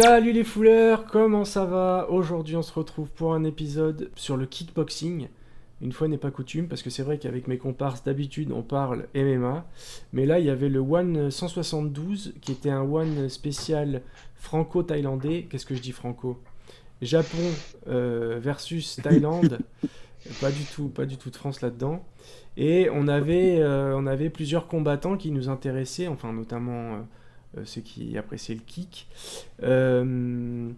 Salut les fouleurs, comment ça va? Aujourd'hui on se retrouve pour un épisode sur le kickboxing. Une fois n'est pas coutume, parce que c'est vrai qu'avec mes comparses d'habitude on parle MMA. Mais là il y avait le One 172 qui était un One spécial franco-thaïlandais. Qu'est-ce que je dis franco? Japon versus Thaïlande. Pas du tout de France là-dedans. Et on avait plusieurs combattants qui nous intéressaient, enfin notamment ceux qui appréciaient le kick. Euh,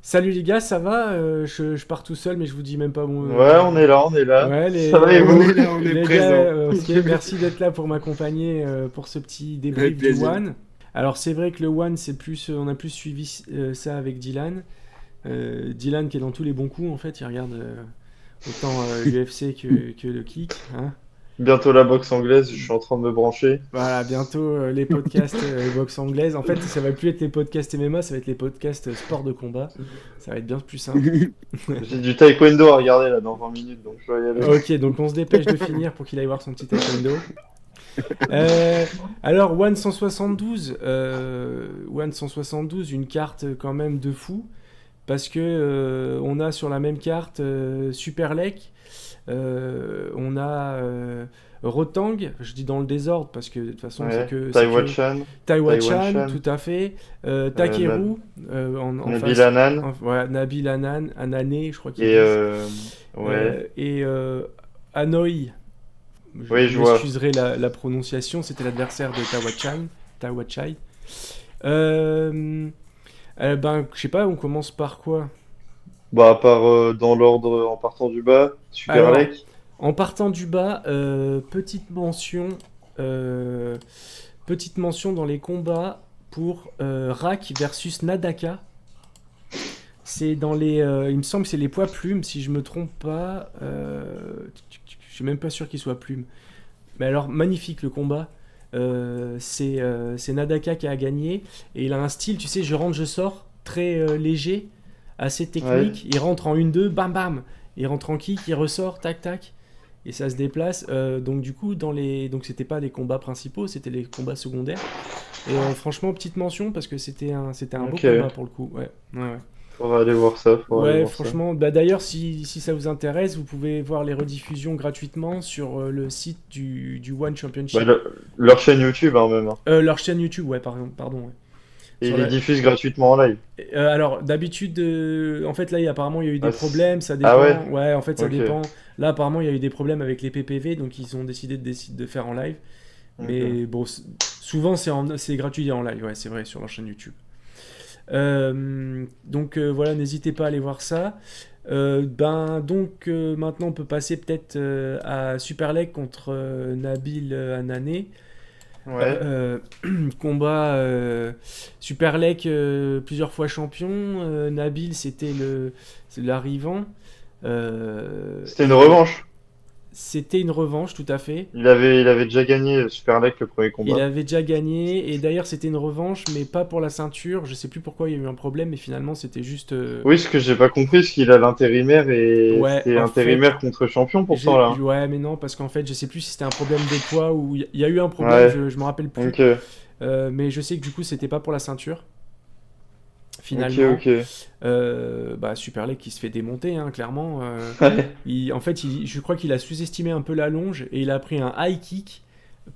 Salut les gars, ça va? Je pars tout seul, mais je vous dis même pas bon. Ouais, on est là, on est là. Ouais, Ça va et On vous? est là, on est les gars, présent. ok, merci d'être là pour m'accompagner pour ce petit Avec débrief du plaisir. One. Alors c'est vrai que le One, c'est plus, on a plus suivi ça avec Dylan. Dylan qui est dans tous les bons coups en fait, il regarde autant l'UFC que le kick, hein. Bientôt la boxe anglaise, je suis en train de me brancher. Voilà, bientôt les podcasts boxe anglaise. En fait, ça va plus être les podcasts MMA, ça va être les podcasts sport de combat. Ça va être bien plus simple. J'ai du taekwondo à regarder là dans 20 minutes, donc je dois y aller. Ok, donc on se dépêche de finir pour qu'il aille voir son petit taekwondo. Alors, One 172, One 172, une carte quand même de fou. Parce que on a sur la même carte Super Lek, on a Rotang, je dis dans le désordre parce que de toute façon Ouais, c'est que Taiwan-chan, Taiwan-chan, tout à fait, Na- Takeru en Nabil face, Hanan, voilà, Nabil Anane, je crois qu'ils et disent, ouais, et Hanoi, oui, vous je vois. m'excuserez la prononciation, c'était l'adversaire de Tawachai. Euh, ben, je sais pas, on commence par quoi? Bah, à part dans l'ordre en partant du bas, Super Alors, Lek. en partant du bas, petite mention dans les combats pour Rak versus Nadaka. C'est dans les, il me semble que c'est les poids plumes, si je me trompe pas. Je suis même pas sûr qu'il soit plume. Mais alors, magnifique le combat. C'est Nadaka qui a gagné. Et il a un style, tu sais, je rentre, je sors, très léger, assez Ouais, technique. Il rentre en 1-2, bam bam. Il rentre en kick, il ressort, tac tac. Et ça se déplace. Donc du coup, donc c'était pas les combats principaux, c'était les combats secondaires. Et franchement, petite mention parce que c'était un beau ok. combat pour le coup. Ouais, ouais, ouais. Faudra aller voir ça, faudra aller Ouais, voir ça. franchement, bah d'ailleurs, si ça vous intéresse, vous pouvez voir les rediffusions gratuitement sur le site du One Bah, Championship. leur chaîne YouTube, hein, même, hein. Leur chaîne YouTube, ouais, pardon. Ouais. Et ils Sur les la... diffusent gratuitement en live. Alors, d'habitude, en fait, là, apparemment, il y a eu des Ah, problèmes, ça ah ouais? dépend. Ouais, en fait, ça Ok, dépend. Là, apparemment, il y a eu des problèmes avec les PPV, donc ils ont décidé de faire en live. ok. Mais bon, souvent, c'est gratuit en live, ouais, c'est vrai, sur leur chaîne YouTube. Donc voilà, n'hésitez pas à aller voir ça. Maintenant on peut passer peut-être à Super League contre Nabil Anané. Ouais. Euh, Combat Super League plusieurs fois champion. Nabil c'est l'arrivant. C'était une Et revanche. c'était une revanche tout à fait. Il avait déjà gagné Super Lek le premier Il combat. avait déjà gagné et d'ailleurs c'était une revanche mais pas pour la ceinture. Je sais plus pourquoi il y a eu un problème mais finalement c'était juste Oui, ce que j'ai pas compris, c'est qu'il a l'intérimaire et ouais, c'était en fait, intérimaire contre champion pourtant là. ouais, mais non, parce qu'en fait, je sais plus si c'était un problème de poids ou il y a eu un problème, Ouais, je me rappelle plus. ok, Mais je sais que du coup, c'était pas pour la ceinture, ok, finalement. ok. Bah, Super Leg qui se fait démonter, hein, clairement. Ouais, En fait, je crois qu'il a sous-estimé un peu la longe et il a pris un high kick,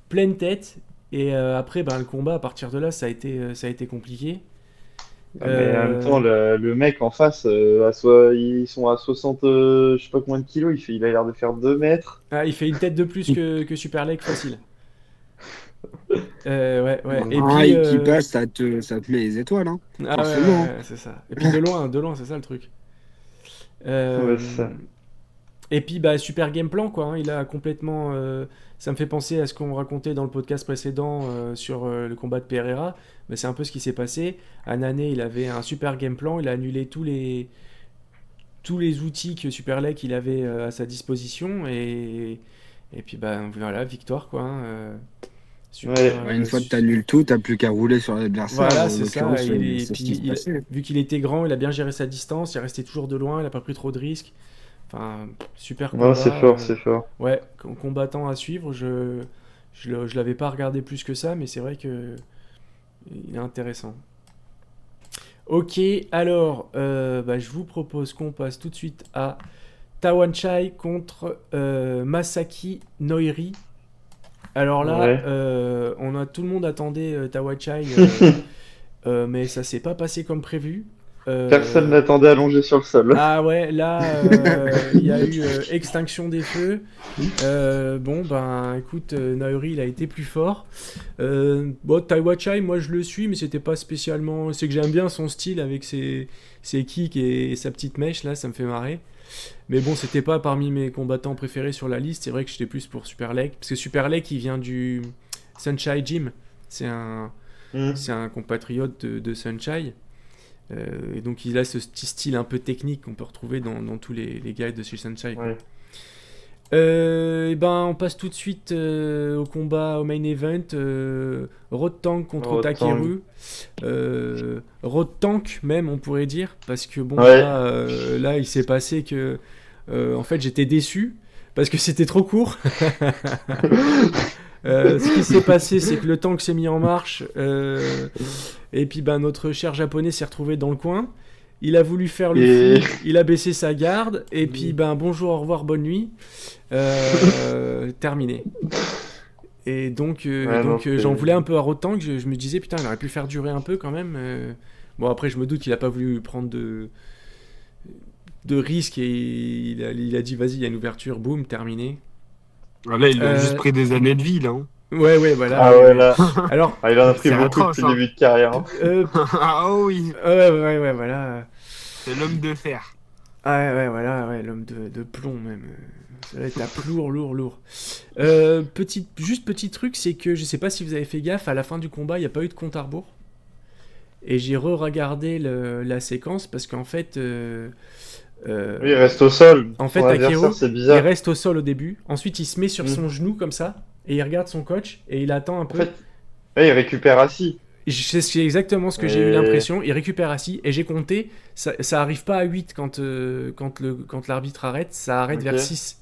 pleine tête. Et après, ben, le combat, à partir de là, ça a été compliqué. ah, mais en même temps, Euh, le mec en face, ils sont à 60, je sais pas combien de kilos, il a l'air de faire 2 mètres. il fait une tête de plus que Super Leg facile. Ouais, ouais. Et Ah, puis, et qui passe, ça te met les étoiles, hein. ah ouais, Forcément, hein. ouais, ouais, c'est ça. Et puis de loin, c'est ça le truc. Ouais, Euh, ça. et puis bah super game plan quoi, hein. Il a complètement. Ça me fait penser à ce qu'on racontait dans le podcast précédent sur le combat de Pereira. Mais c'est un peu ce qui s'est passé. Anané, il avait un super game plan. Il a annulé tous les outils que Super Lake il avait à sa disposition et puis bah voilà victoire quoi, hein. Super. Ouais, Ouais, une fois que t'annules tout, t'as plus qu'à rouler sur l'adversaire. Voilà, En c'est ça. l'occurrence, Et c'est ce puis, qui se passait. vu qu'il était grand, il a bien géré sa distance. Il est resté toujours de loin. Il n'a pas pris trop de risques. Enfin, super non, c'est combat. fort, c'est fort. Ouais, combattant à suivre. Je l'avais pas regardé plus que ça, mais c'est vrai que il est intéressant. Ok, alors, je vous propose qu'on passe tout de suite à Tawanchai contre Masaki Noiri. Alors là, Ouais. tout le monde attendait Tawanchai, mais ça s'est pas passé comme prévu. Personne Euh, n'attendait allongé sur le sol. Ah ouais, là, il y a eu extinction des feux. Écoute, Naori, il a été plus fort. Taiwachai, moi je le suis, mais c'était pas spécialement. C'est que j'aime bien son style avec ses kicks et sa petite mèche, là, ça me fait marrer. Mais bon, c'était pas parmi mes combattants préférés sur la liste. C'est vrai que j'étais plus pour Super Leg. Parce que Super Leg, il vient du Sunshine Gym. C'est un, Hmm. c'est un compatriote de Sunshine. Et donc il a ce petit style un peu technique qu'on peut retrouver dans tous les guides de chez Sunshine. Ouais. On passe tout de suite au combat, au main event. Road Tank contre Road Takeru. Road Tank même, on pourrait dire. Parce que bon, Ouais. là il s'est passé que... en fait, j'étais déçu. Parce que c'était trop court. Ce qui s'est passé, c'est que le tank s'est mis en marche. Et puis notre cher japonais s'est retrouvé dans le coin. Il a voulu faire le Et- fou, il a baissé sa garde, et puis bonjour, au revoir, bonne nuit. Terminé. Et donc, Ouais, non, j'en c'est- voulais un peu à Road Tank, je me disais putain, il aurait pu faire durer un peu quand même. Bon, après, je me doute qu'il a pas voulu prendre de risques et il a dit vas-y, il y a une ouverture, boum, terminé. Là, il a Euh, juste pris des années de vie, là. Hein. Ouais, voilà. Ah ouais, ouais, ouais. là. Alors, Ah, il en a pris C'est beaucoup atroce, depuis le hein. début de carrière. Hein. Ah oui, ouais, voilà. c'est l'homme de fer. Ah ouais, voilà, ouais, l'homme de plomb même. Ça va être lourd. Petit truc, c'est que je sais pas si vous avez fait gaffe, à la fin du combat, il n'y a pas eu de compte à rebours. Et j'ai re-regardé la séquence parce qu'en fait, Oui, il reste au sol. en Son fait, adversaire, Takeru, c'est il bizarre. reste au sol au début. Ensuite, il se met sur Mm. son genou comme ça et il regarde son coach et il attend un En peu. fait, ouais, il récupère assis. C'est exactement ce que j'ai eu Et- l'impression. Il récupère assis et j'ai compté. Ça arrive pas à 8 quand l'arbitre arrête. Ça arrête Ok. vers 6.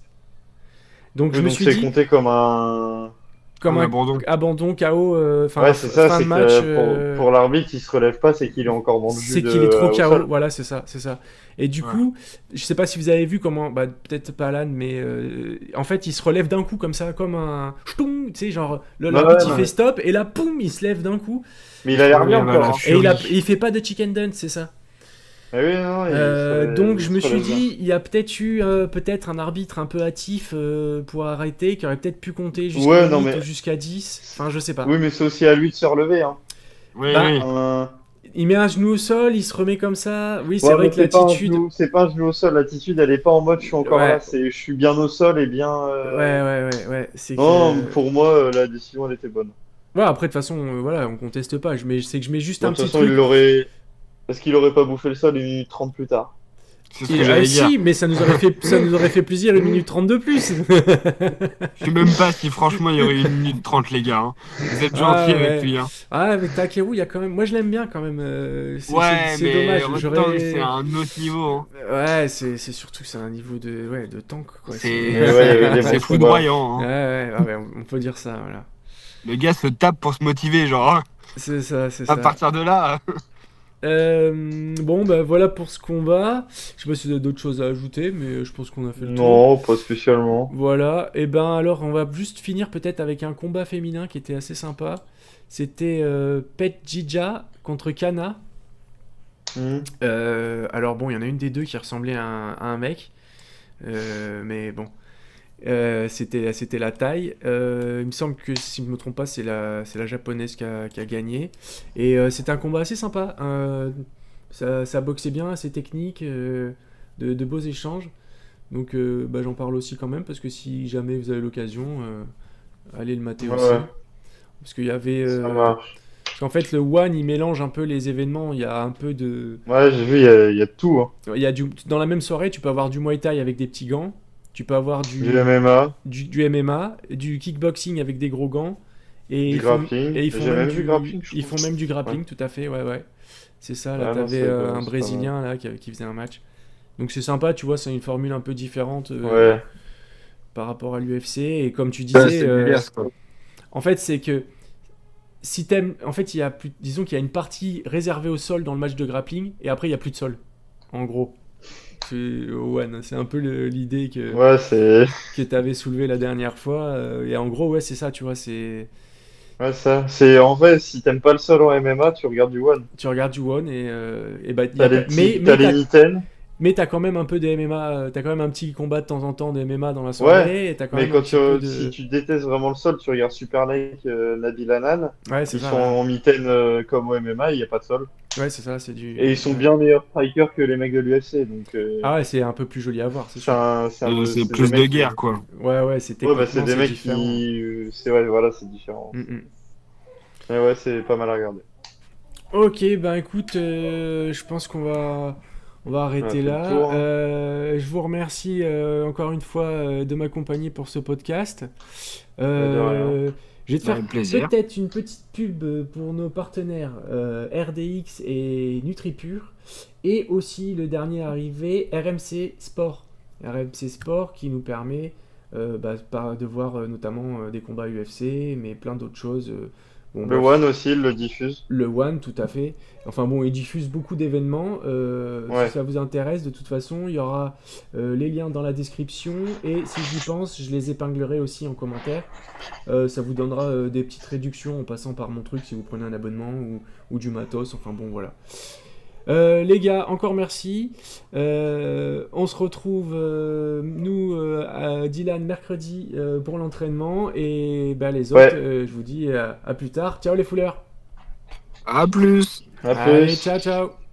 Donc Oui, je me donc suis c'est dit, compté comme un. comme Un un abandon. abandon, KO, Ouais, c'est ça, fin de c'est match. que pour l'arbitre, il se relève pas, c'est qu'il est encore dans le jus C'est qu'il est trop au KO. sol. Voilà, c'est ça. Et du Ouais. coup, je sais pas si vous avez vu comment. Peut-être pas Alan, mais en fait, il se relève d'un coup comme ça, comme un. Ch'toum, tu sais, genre, l'arbitre il ouais. fait stop et là, poum, il se lève d'un coup. Mais il a l'air bien Il avait la encore. Hein. Et furie. il fait pas de chicken dance, c'est ça. Mais oui, non, Donc il je se me suis relève bien. dit, il y a peut-être eu un arbitre un peu hâtif pour arrêter, qui aurait peut-être pu compter jusqu'à Ouais, 8 non, mais. ou jusqu'à 10. Enfin, je sais pas. Oui, mais c'est aussi à lui de se relever. Hein. Oui, Bah, oui. il met un genou au sol, il se remet comme ça. Oui, c'est Ouais, vrai mais que l'attitude. c'est pas un genou au sol. L'attitude, elle est pas en mode je suis encore Ouais, là. C'est je suis bien au sol et bien. ouais. C'est Non, que. pour moi, la décision, elle était bonne. Ouais, après, de toute façon, voilà, on conteste pas. C'est que je mets juste Bon, un de toute petit façon, il truc. l'aurait. Parce qu'il aurait pas bouffé le sol 1 minute 30 plus tard. C'est ce que j'allais dire. Si, mais ça nous aurait fait plaisir 1 minute 30 de plus. Je sais même pas si franchement il y aurait 1 minute 30, les gars. Hein. Vous êtes Ah gentils avec ouais. lui. Hein. Ah, avec Takeru, il y a quand même. Moi, je l'aime bien quand même. Ouais, C'est mais dommage. Rotan, c'est un autre niveau. Hein. Ouais, c'est surtout que c'est un niveau de tank, quoi. Mais ouais, il y avait des C'est bons foudroyant. Ouais, Hein. on peut dire ça, voilà. Le gars se tape pour se motiver, genre. Hein. C'est ça. À partir de là. Voilà pour ce combat. Je sais pas si vous avez d'autres choses à ajouter, mais je pense qu'on a fait le tour. Non, pas spécialement. Voilà, et alors on va juste finir peut-être avec un combat féminin qui était assez sympa. C'était Pet Jija contre Kana. Hmm. Alors bon, il y en a une des deux qui ressemblait à un mec, mais bon, c'était la taille. Il me semble que si je me trompe pas, c'est la japonaise qui a gagné. Et c'était un combat assez sympa. Ça boxait bien, assez technique, de beaux échanges. Donc j'en parle aussi quand même parce que si jamais vous avez l'occasion, allez le mater Ouais, aussi. ouais, Parce qu'il y avait. ça marche. Parce qu'en fait, le One il mélange un peu les événements. Il y a un peu de. Ouais, j'ai vu, il y a tout. Hein. Il y a dans la même soirée, tu peux avoir du Muay Thai avec des petits gants. Tu peux avoir Du MMA, du MMA, du kickboxing avec des gros gants. Et du ils font, grappling. et ils font J'ai même même vu grappling, je ils font crois. même du grappling, tout à fait, ouais. C'est ça, là, Ah non, t'avais c'est un pas Brésilien là, qui faisait un match. Donc c'est sympa, tu vois, c'est une formule un peu différente par rapport à l'UFC. Et comme tu Ouais, disais, c'est Elias, quoi. en fait, c'est que si t'aimes, en fait, il y a plus, disons qu'il y a une partie réservée au sol dans le match de grappling, et après il y a plus de sol. En gros, c'est un peu l'idée Ouais, que t'avais soulevée la dernière fois. Et en gros, ouais, c'est ça, tu vois, c'est ouais, ça. C'est en vrai, si t'aimes pas le sol en MMA, tu regardes du one. tu regardes du one et bah T'as les petits, t'as les mitaines. mais t'as quand même un peu des MMA, t'as quand même un petit combat de temps en temps de MMA dans la Ouais, soirée, et t'as quand mais même un petit peu si de. tu détestes vraiment le sol, tu regardes Super Like, Nabil Hanan. Ouais, c'est Ils ça, sont voilà. en mitaine comme au MMA, il n'y a pas de sol. Ouais, c'est ça, c'est du. Et ils sont Ouais. bien meilleurs strikers que les mecs de l'UFC. Donc, Ah ouais, c'est un peu plus joli à voir, c'est sûr. C'est c'est des plus de mecs. guerre, quoi. Ouais, ouais, c'est Ouais, bah, c'est techniquement, des c'est mecs différent. qui. Ouais, voilà, c'est différent. Mm, mm. Mais ouais, c'est pas mal à regarder. Ok, ben écoute, je pense on va On a arrêter fait le là. tour, hein. Je vous remercie encore une fois de m'accompagner pour ce podcast. Ouais, de rien. Je vais te faire Avec plaisir. peut-être une petite pub pour nos partenaires RDX et NutriPure, et aussi le dernier arrivé, RMC Sport. RMC Sport qui nous permet de voir notamment des combats UFC, mais plein d'autres choses. Bon, Le bref. One aussi, il le diffuse. Le One, tout à fait. Enfin bon, il diffuse beaucoup d'événements. Si Ouais. ça vous intéresse, de toute façon, il y aura les liens dans la description. Et si j'y pense, je les épinglerai aussi en commentaire. Ça vous donnera des petites réductions en passant par mon truc si vous prenez un abonnement ou du matos. Enfin bon, voilà. Les gars, encore merci. On se retrouve, à Dylan, mercredi pour l'entraînement. Et bah, les autres, Ouais. je vous dis à plus tard. Ciao les fouleurs. À plus. À Allez, plus. ciao ciao.